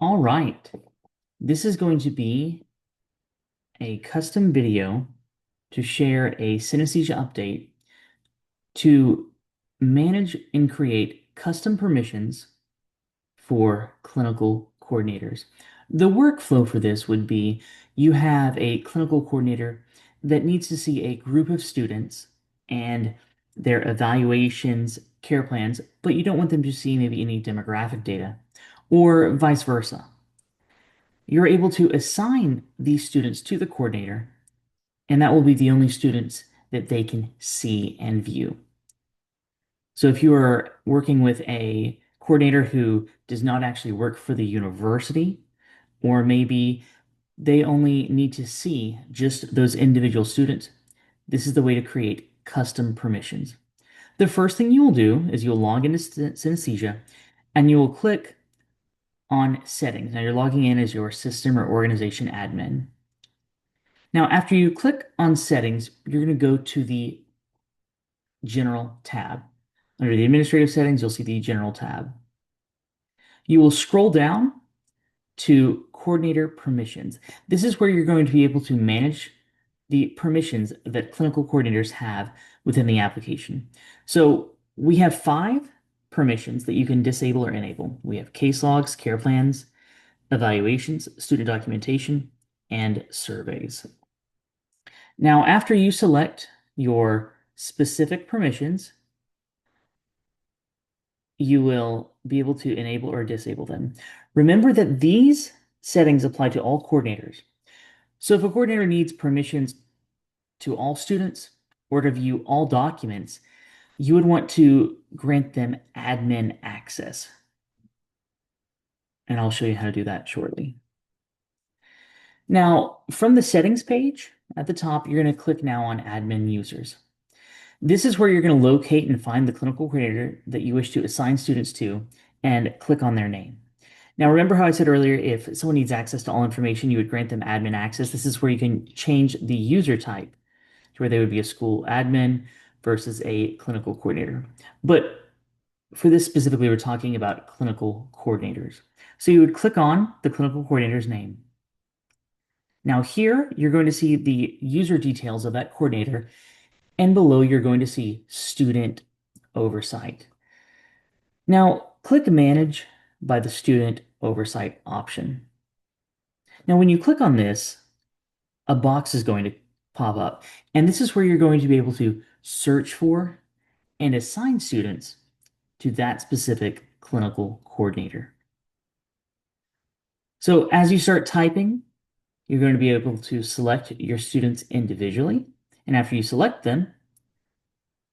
All right. This is going to be a custom video to share a synesthesia update to manage and create custom permissions for clinical coordinators. The workflow for this would be you have a clinical coordinator that needs to see a group of students and their evaluations, care plans, but you don't want them to see maybe any demographic data or vice versa. You're able to assign these students to the coordinator, and that will be the only students that they can see and view. So if you are working with a coordinator who does not actually work for the university, or maybe they only need to see just those individual students, this is the way to create custom permissions. The first thing you will do is you'll log into Synesthesia and you will click on Settings. Now you're logging in as your system or organization admin. Now, after you click on Settings, you're going to go to the General tab. Under the Administrative Settings, you'll see the General tab. You will scroll down to Coordinator Permissions. This is where you're going to be able to manage the permissions that clinical coordinators have within the application. So we have 5 permissions that you can disable or enable. We have case logs, care plans, evaluations, student documentation, and surveys. Now, after you select your specific permissions, you will be able to enable or disable them. Remember that these settings apply to all coordinators. So if a coordinator needs permissions to all students or to view all documents, you would want to grant them admin access. And I'll show you how to do that shortly. Now, from the settings page at the top, you're going to click now on admin users. This is where you're going to locate and find the clinical coordinator that you wish to assign students to and click on their name. Now, remember how I said earlier, if someone needs access to all information, you would grant them admin access. This is where you can change the user type to where they would be a school admin versus a clinical coordinator. But for this specifically, we're talking about clinical coordinators. So you would click on the clinical coordinator's name. Now here, you're going to see the user details of that coordinator, and below you're going to see student oversight. Now, click Manage by the Student Oversight option. Now, when you click on this, a box is going to pop up, and this is where you're going to be able to search for and assign students to that specific clinical coordinator. So as you start typing, you're going to be able to select your students individually, and after you select them,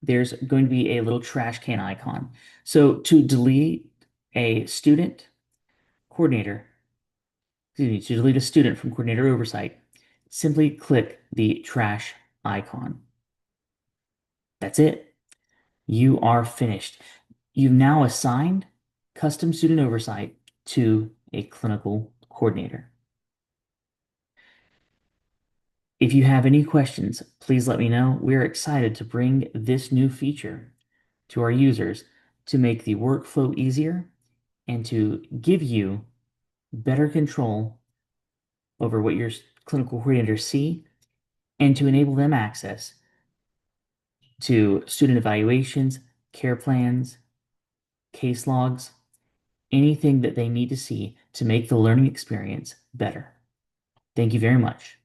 there's going to be a little trash can icon. So to delete a student coordinator, excuse me, to delete a student from coordinator oversight, simply click the trash icon. That's it. You are finished. You've now assigned custom student oversight to a clinical coordinator. If you have any questions, please let me know. We're excited to bring this new feature to our users to make the workflow easier and to give you better control over what your clinical coordinators see and to enable them access to student evaluations, care plans, case logs, anything that they need to see to make the learning experience better. Thank you very much.